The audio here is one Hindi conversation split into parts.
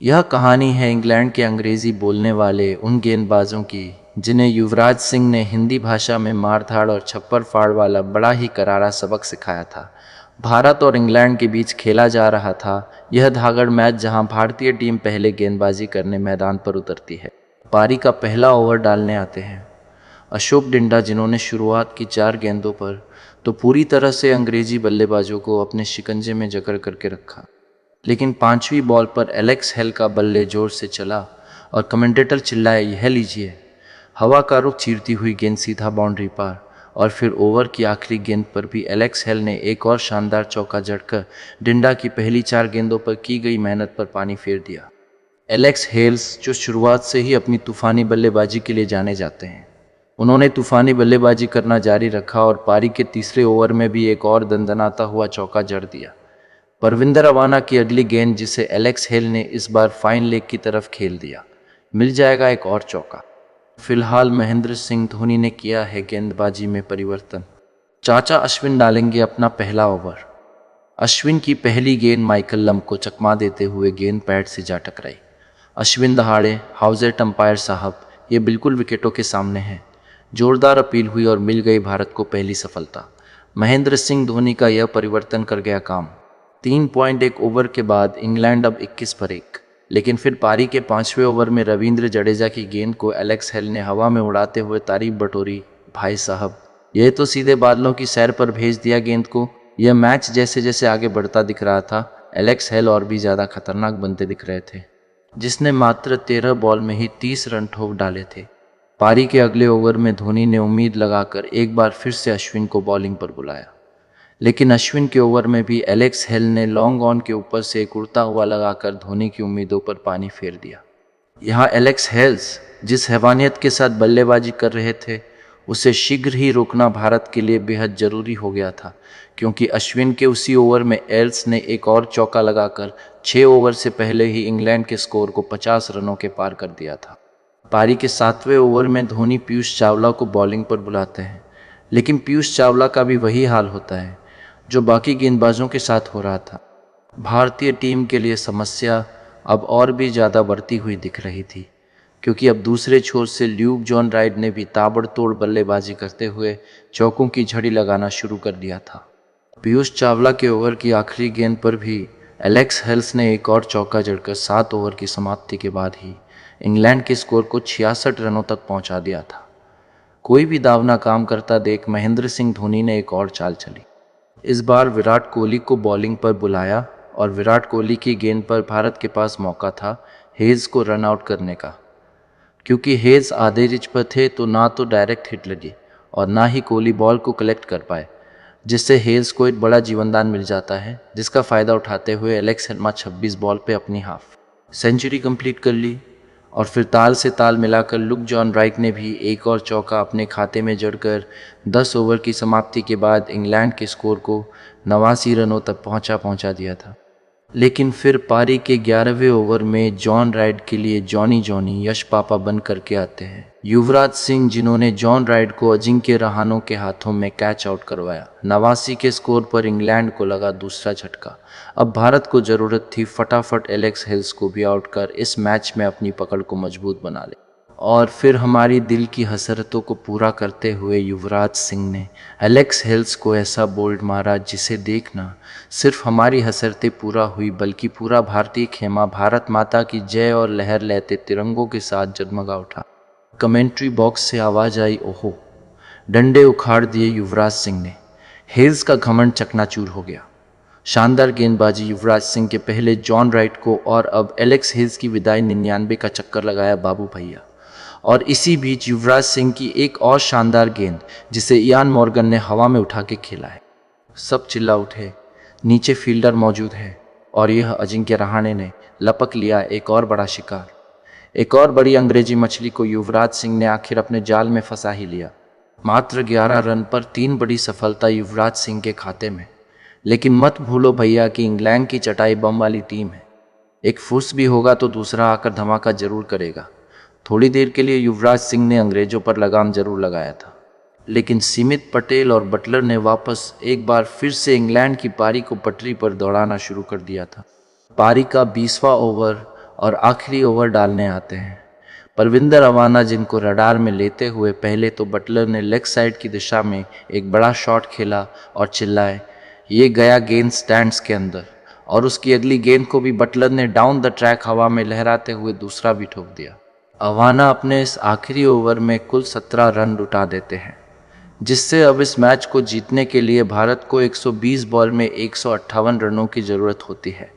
यह कहानी है इंग्लैंड के अंग्रेजी बोलने वाले उन गेंदबाजों की जिन्हें युवराज सिंह ने हिंदी भाषा में मारधाड़ और छप्पर फाड़ वाला बड़ा ही करारा सबक सिखाया था। भारत और इंग्लैंड के बीच खेला जा रहा था यह धागड़ मैच, जहां भारतीय टीम पहले गेंदबाजी करने मैदान पर उतरती है। पारी का पहला ओवर डालने आते हैं अशोक डिंडा, जिन्होंने शुरुआत की 4 गेंदों पर तो पूरी तरह से अंग्रेजी बल्लेबाजों को अपने शिकंजे में जकड़ करके रखा। लेकिन 5वीं बॉल पर एलेक्स हेल का बल्ले जोर से चला और कमेंटेटर चिल्लाए, यह लीजिए। हवा का रुख चीरती हुई गेंद सीधा बाउंड्री पार, और फिर ओवर की आखिरी गेंद पर भी एलेक्स हेल ने एक और शानदार चौका जड़कर डिंडा की पहली 4 गेंदों पर की गई मेहनत पर पानी फेर दिया। एलेक्स हेल्स, जो शुरुआत से ही अपनी तूफानी बल्लेबाजी के लिए जाने जाते हैं, उन्होंने तूफानी बल्लेबाजी करना जारी रखा और पारी के तीसरे ओवर में भी एक और दंदनाता हुआ चौका जड़ दिया। परविंदर अवाना की अगली गेंद, जिसे एलेक्स हेल ने इस बार फाइन लेग की तरफ खेल दिया, मिल जाएगा एक और चौका। फिलहाल महेंद्र सिंह धोनी ने किया है गेंदबाजी में परिवर्तन। चाचा अश्विन डालेंगे अपना पहला ओवर। अश्विन की पहली गेंद माइकल लम्ब को चकमा देते हुए गेंद पैड से जा टकराई। अश्विन दहाड़े, हाउजेट अंपायर साहब, ये बिल्कुल विकेटों के सामने है। जोरदार अपील हुई और मिल गई भारत को पहली सफलता। महेंद्र सिंह धोनी का यह परिवर्तन कर गया काम। 3.1 ओवर के बाद इंग्लैंड अब 21 पर 1। लेकिन फिर पारी के 5वें ओवर में रविंद्र जडेजा की गेंद को एलेक्स हेल ने हवा में उड़ाते हुए तारीफ बटोरी, भाई साहब यह तो सीधे बादलों की सैर पर भेज दिया गेंद को। यह मैच जैसे जैसे आगे बढ़ता दिख रहा था, एलेक्स हेल और भी ज़्यादा खतरनाक बनते दिख रहे थे, जिसने मात्र 13 बॉल में ही 30 रन ठोक डाले थे। पारी के अगले ओवर में धोनी ने उम्मीद लगाकर एक बार फिर से अश्विन को बॉलिंग पर बुलाया, लेकिन अश्विन के ओवर में भी एलेक्स हेल ने लॉन्ग ऑन के ऊपर से एक उड़ता हुआ लगाकर धोनी की उम्मीदों पर पानी फेर दिया। यहाँ एलेक्स हेल्स जिस हैवानियत के साथ बल्लेबाजी कर रहे थे, उसे शीघ्र ही रोकना भारत के लिए बेहद ज़रूरी हो गया था, क्योंकि अश्विन के उसी ओवर में एल्स ने एक और चौका लगाकर 6 ओवर से पहले ही इंग्लैंड के स्कोर को 50 रनों के पार कर दिया था। पारी के 7वें ओवर में धोनी पीयूष चावला को बॉलिंग पर बुलाते हैं, लेकिन पीयूष चावला का भी वही हाल होता है जो बाकी गेंदबाजों के साथ हो रहा था। भारतीय टीम के लिए समस्या अब और भी ज़्यादा बढ़ती हुई दिख रही थी, क्योंकि अब दूसरे छोर से ल्यूक जॉन राइट ने भी ताबड़तोड़ बल्लेबाजी करते हुए चौकों की झड़ी लगाना शुरू कर दिया था। पीयूष चावला के ओवर की आखिरी गेंद पर भी एलेक्स हेल्स ने एक और चौका जड़कर 7 ओवर की समाप्ति के बाद ही इंग्लैंड के स्कोर को 66 रनों तक पहुंचा दिया था। कोई भी दाव ना काम करता देख महेंद्र सिंह धोनी ने एक और चाल चली। इस बार विराट कोहली को बॉलिंग पर बुलाया और विराट कोहली की गेंद पर भारत के पास मौका था हेज को रन आउट करने का। क्योंकि हेज आधे रिच पर थे तो ना तो डायरेक्ट हिट लगी और ना ही कोहली बॉल को कलेक्ट कर पाए, जिससे हेज को एक बड़ा जीवनदान मिल जाता है, जिसका फ़ायदा उठाते हुए एलेक्स शर्मा 26 बॉल पे अपनी हाफ सेंचुरी कंप्लीट कर ली। और फिर ताल से ताल मिलाकर लुक जॉन राइट ने भी एक और चौका अपने खाते में जड़कर 10 ओवर की समाप्ति के बाद इंग्लैंड के स्कोर को 89 रनों तक पहुंचा दिया था। लेकिन फिर पारी के 11वें ओवर में जॉन राइट के लिए जॉनी यश पापा बन करके आते हैं युवराज सिंह, जिन्होंने जॉन राइट को अजिंक्य रहाणे के हाथों में कैच आउट करवाया। 89 के स्कोर पर इंग्लैंड को लगा दूसरा झटका। अब भारत को ज़रूरत थी फटाफट एलेक्स हेल्स को भी आउट कर इस मैच में अपनी पकड़ को मजबूत बना ले। और फिर हमारी दिल की हसरतों को पूरा करते हुए युवराज सिंह ने एलेक्स हेल्स को ऐसा बोल्ड मारा, जिसे देखना सिर्फ हमारी हसरतें पूरा हुई बल्कि पूरा भारतीय खेमा भारत माता की जय और लहर लेते तिरंगों के साथ जगमगा उठा। कमेंट्री बॉक्स से आवाज़ आई, ओहो। डंडे उखाड़ दिए युवराज सिंह ने। हेल्स का घमंड चकनाचूर हो गया। शानदार गेंदबाजी युवराज सिंह के पहले जॉन राइट को और अब एलेक्स हेल्स की विदाई 99 का चक्कर लगाया बाबू भैया। और इसी बीच युवराज सिंह की एक और शानदार गेंद, जिसे इयान मॉर्गन ने हवा में उठा के खेला है। सब चिल्ला उठे, नीचे फील्डर मौजूद है और यह अजिंक्य रहाणे ने लपक लिया एक और बड़ा शिकार। एक और बड़ी अंग्रेजी मछली को युवराज सिंह ने आखिर अपने जाल में फंसा ही लिया। मात्र 11 रन पर 3 बड़ी सफलता युवराज सिंह के खाते में। लेकिन मत भूलो भैया कि इंग्लैंड की चटाई बम वाली टीम है। एक फुस भी होगा तो दूसरा आकर धमाका जरूर करेगा। थोड़ी देर के लिए युवराज सिंह ने अंग्रेजों पर लगाम जरूर लगाया था, लेकिन सीमित पटेल और बटलर ने वापस एक बार फिर से इंग्लैंड की पारी को पटरी पर दौड़ाना शुरू कर दिया था। पारी का 20वां ओवर और आखिरी ओवर डालने आते हैं। परविंदर अवाना, जिनको रडार में लेते हुए पहले तो बटलर ने लेग साइड की दिशा में एक बड़ा शॉट खेला और चिल्लाए, ये गया गेंद स्टैंड्स के अंदर, और उसकी अगली गेंद को भी बटलर ने डाउन द ट्रैक हवा में लहराते हुए दूसरा भी ठोक दिया। अवाना अपने इस आखिरी ओवर में कुल 17 रन लुटा देते हैं, जिससे अब इस मैच को जीतने के लिए भारत को 120 बॉल में 158 रनों की ज़रूरत होती है।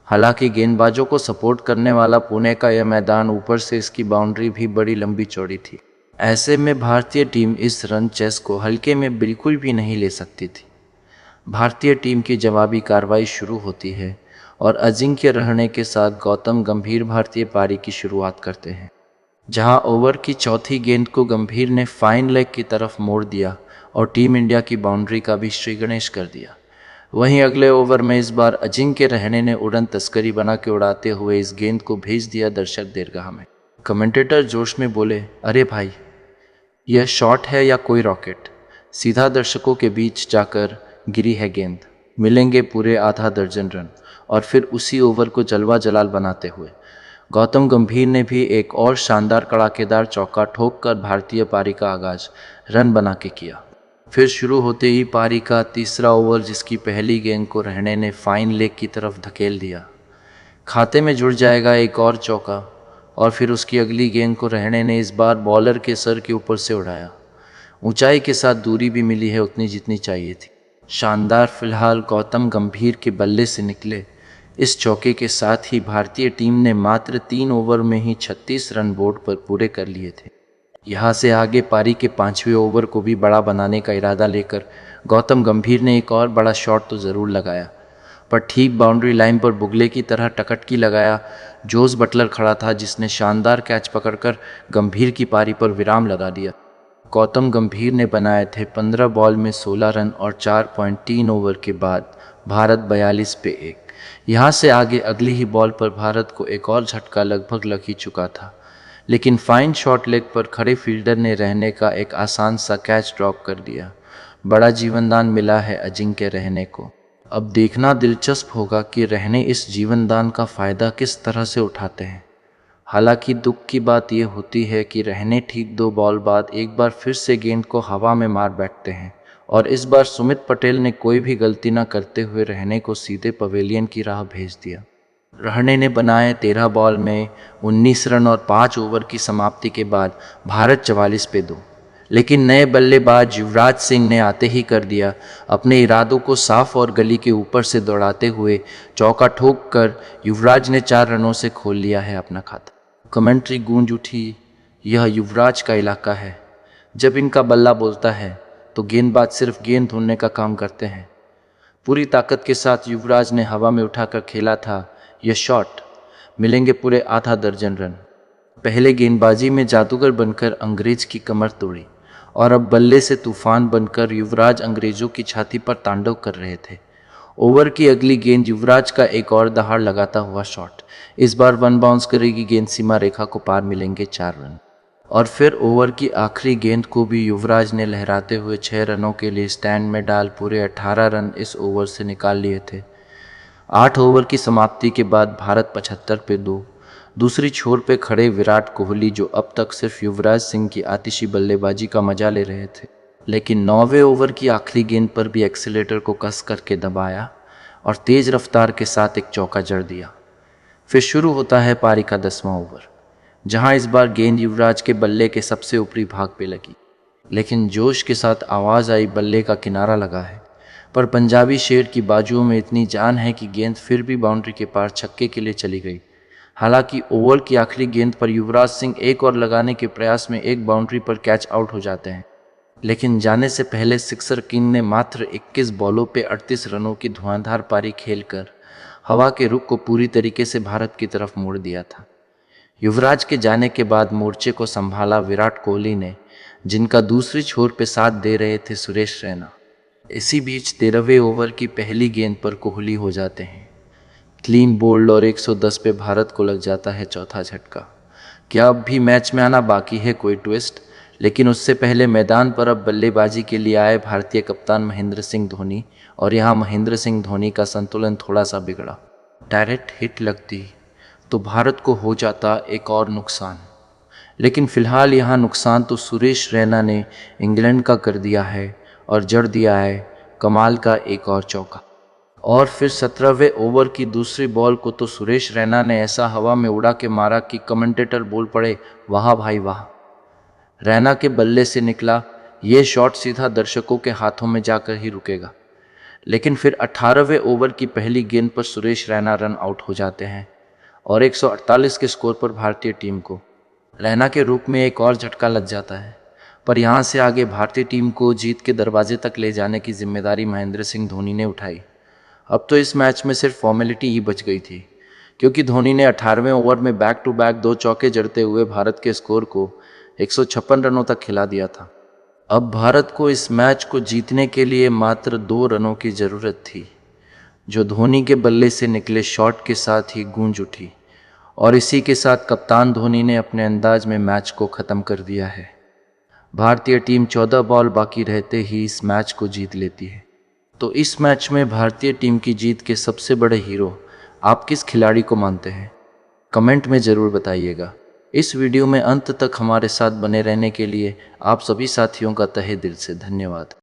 हालांकि गेंदबाजों को सपोर्ट करने वाला पुणे का यह मैदान, ऊपर से इसकी बाउंड्री भी बड़ी लंबी चौड़ी थी। ऐसे में भारतीय टीम इस रन चेस को हल्के में बिल्कुल भी नहीं ले सकती थी। भारतीय टीम की जवाबी कार्रवाई शुरू होती है और अजिंक्य रहने के साथ गौतम गंभीर भारतीय पारी की शुरुआत करते हैं, जहां ओवर की चौथी गेंद को गंभीर ने फाइन लेग की तरफ मोड़ दिया और टीम इंडिया की बाउंड्री का भी श्री गणेश कर दिया। वहीं अगले ओवर में इस बार अजिंक्य रहने ने उड़न तस्करी बना के उड़ाते हुए इस गेंद को भेज दिया दर्शक दीर्घा में। कमेंटेटर जोश में बोले, अरे भाई, यह शॉट है या कोई रॉकेट? सीधा दर्शकों के बीच जाकर गिरी है गेंद। मिलेंगे पूरे आधा दर्जन रन। और फिर उसी ओवर को जलवा जलाल बनाते हुए गौतम गंभीर ने भी एक और शानदार कड़ाकेदार चौका ठोक कर भारतीय पारी का आगाज रन बना के किया। फिर शुरू होते ही पारी का तीसरा ओवर, जिसकी पहली गेंद को रहने ने फाइन लेग की तरफ धकेल दिया। खाते में जुड़ जाएगा एक और चौका, और फिर उसकी अगली गेंद को रहने ने इस बार बॉलर के सर के ऊपर से उड़ाया। ऊंचाई के साथ दूरी भी मिली है उतनी जितनी चाहिए थी। शानदार। फिलहाल गौतम गंभीर के बल्ले से निकले इस चौके के साथ ही भारतीय टीम ने मात्र 3 ओवर में ही 36 रन बोर्ड पर पूरे कर लिए थे। यहाँ से आगे पारी के 5वें ओवर को भी बड़ा बनाने का इरादा लेकर गौतम गंभीर ने एक और बड़ा शॉट तो ज़रूर लगाया, पर ठीक बाउंड्री लाइन पर बुगले की तरह टकटकी लगाया जोस बटलर खड़ा था, जिसने शानदार कैच पकड़कर गंभीर की पारी पर विराम लगा दिया। गौतम गंभीर ने बनाए थे 15 बॉल में 16 रन और 4.3 ओवर के बाद भारत 42 पे 1। यहाँ से आगे अगली ही बॉल पर भारत को एक और झटका लगभग लग ही चुका था, लेकिन फाइन शॉट लेग पर खड़े फील्डर ने रहने का एक आसान सा कैच ड्रॉप कर दिया। बड़ा जीवनदान मिला है अजिंक्य रहने को। अब देखना दिलचस्प होगा कि रहने इस जीवनदान का फ़ायदा किस तरह से उठाते हैं। हालांकि दुख की बात यह होती है कि रहने ठीक 2 बॉल बाद एक बार फिर से गेंद को हवा में मार बैठते हैं, और इस बार सुमित पटेल ने कोई भी गलती न करते हुए रहने को सीधे पवेलियन की राह भेज दिया। रहने ने बनाए 13 बॉल में 19 रन और 5 ओवर की समाप्ति के बाद भारत 44 पे 2। लेकिन नए बल्लेबाज युवराज सिंह ने आते ही कर दिया। अपने इरादों को साफ और गली के ऊपर से दौड़ाते हुए चौका ठोक कर युवराज ने 4 रनों से खोल लिया है अपना खाता। कमेंट्री गूंज उठी, यह युवराज का इलाका है। जब इनका बल्ला बोलता है तो गेंदबाज सिर्फ गेंद ढूंढने का काम करते हैं। पूरी ताकत के साथ युवराज ने हवा में उठाकर खेला था यह शॉट। मिलेंगे पूरे आधा दर्जन रन। पहले गेंदबाजी में जादूगर बनकर अंग्रेज की कमर तोड़ी, और अब बल्ले से तूफान बनकर युवराज अंग्रेजों की छाती पर तांडव कर रहे थे। ओवर की अगली गेंद युवराज का एक और दहाड़ लगाता हुआ शॉट। इस बार 1 बाउंस करेगी गेंद सीमा रेखा को पार, मिलेंगे 4 रन। और फिर ओवर की आखिरी गेंद को भी युवराज ने लहराते हुए 6 रनों के लिए स्टैंड में डाल पूरे 18 रन इस ओवर से निकाल लिए थे। 8 ओवर की समाप्ति के बाद भारत 75 पे 2। दूसरी छोर पे खड़े विराट कोहली, जो अब तक सिर्फ युवराज सिंह की आतिशी बल्लेबाजी का मजा ले रहे थे, लेकिन 9वें ओवर की आखिरी गेंद पर भी एक्सीलेटर को कस करके दबाया और तेज रफ्तार के साथ एक चौका जड़ दिया। फिर शुरू होता है पारी का 10वां ओवर, जहां इस बार गेंद युवराज के बल्ले के सबसे ऊपरी भाग पे लगी, लेकिन जोश के साथ आवाज़ आई बल्ले का किनारा लगा है। पर पंजाबी शेर की बाजुओं में इतनी जान है कि गेंद फिर भी बाउंड्री के पार छक्के के लिए चली गई। हालांकि ओवर की आखिरी गेंद पर युवराज सिंह एक और लगाने के प्रयास में एक बाउंड्री पर कैच आउट हो जाते हैं, लेकिन जाने से पहले सिक्सर किंग ने मात्र 21 बॉलों पे 38 रनों की धुआंधार पारी खेलकर हवा के रुख को पूरी तरीके से भारत की तरफ मोड़ दिया था। युवराज के जाने के बाद मोर्चे को संभाला विराट कोहली ने, जिनका दूसरी छोर पे साथ दे रहे थे सुरेश रैना। इसी बीच 13वें ओवर की पहली गेंद पर कोहली हो जाते हैं क्लीन बोल्ड, और 110 पे भारत को लग जाता है चौथा झटका। क्या अब भी मैच में आना बाकी है कोई ट्विस्ट? लेकिन उससे पहले मैदान पर अब बल्लेबाजी के लिए आए भारतीय कप्तान महेंद्र सिंह धोनी, और यहाँ महेंद्र सिंह धोनी का संतुलन थोड़ा सा बिगड़ा। डायरेक्ट हिट लगती तो भारत को हो जाता एक और नुकसान। लेकिन फिलहाल यहाँ नुकसान तो सुरेश रैना ने इंग्लैंड का कर दिया है और जड़ दिया है कमाल का एक और चौका। और फिर 17वें ओवर की दूसरी बॉल को तो सुरेश रैना ने ऐसा हवा में उड़ा के मारा कि कमेंटेटर बोल पड़े, वाह भाई वाह। रैना के बल्ले से निकला ये शॉट सीधा दर्शकों के हाथों में जाकर ही रुकेगा। लेकिन फिर 18वें ओवर की पहली गेंद पर सुरेश रैना रन आउट हो जाते हैं और 148 के स्कोर पर भारतीय टीम को रैना के रूप में एक और झटका लग जाता है। पर यहाँ से आगे भारतीय टीम को जीत के दरवाजे तक ले जाने की जिम्मेदारी महेंद्र सिंह धोनी ने उठाई। अब तो इस मैच में सिर्फ फॉर्मेलिटी ही बच गई थी, क्योंकि धोनी ने 18वें ओवर में बैक टू बैक 2 चौके जड़ते हुए भारत के स्कोर को 156 रनों तक खिला दिया था। अब भारत को इस मैच को जीतने के लिए मात्र 2 रनों की ज़रूरत थी, जो धोनी के बल्ले से निकले शॉट के साथ ही गूंज उठी। और इसी के साथ कप्तान धोनी ने अपने अंदाज में मैच को ख़त्म कर दिया है। भारतीय टीम 14 बॉल बाकी रहते ही इस मैच को जीत लेती है। तो इस मैच में भारतीय टीम की जीत के सबसे बड़े हीरो आप किस खिलाड़ी को मानते हैं? कमेंट में ज़रूर बताइएगा। इस वीडियो में अंत तक हमारे साथ बने रहने के लिए आप सभी साथियों का तहे दिल से धन्यवाद।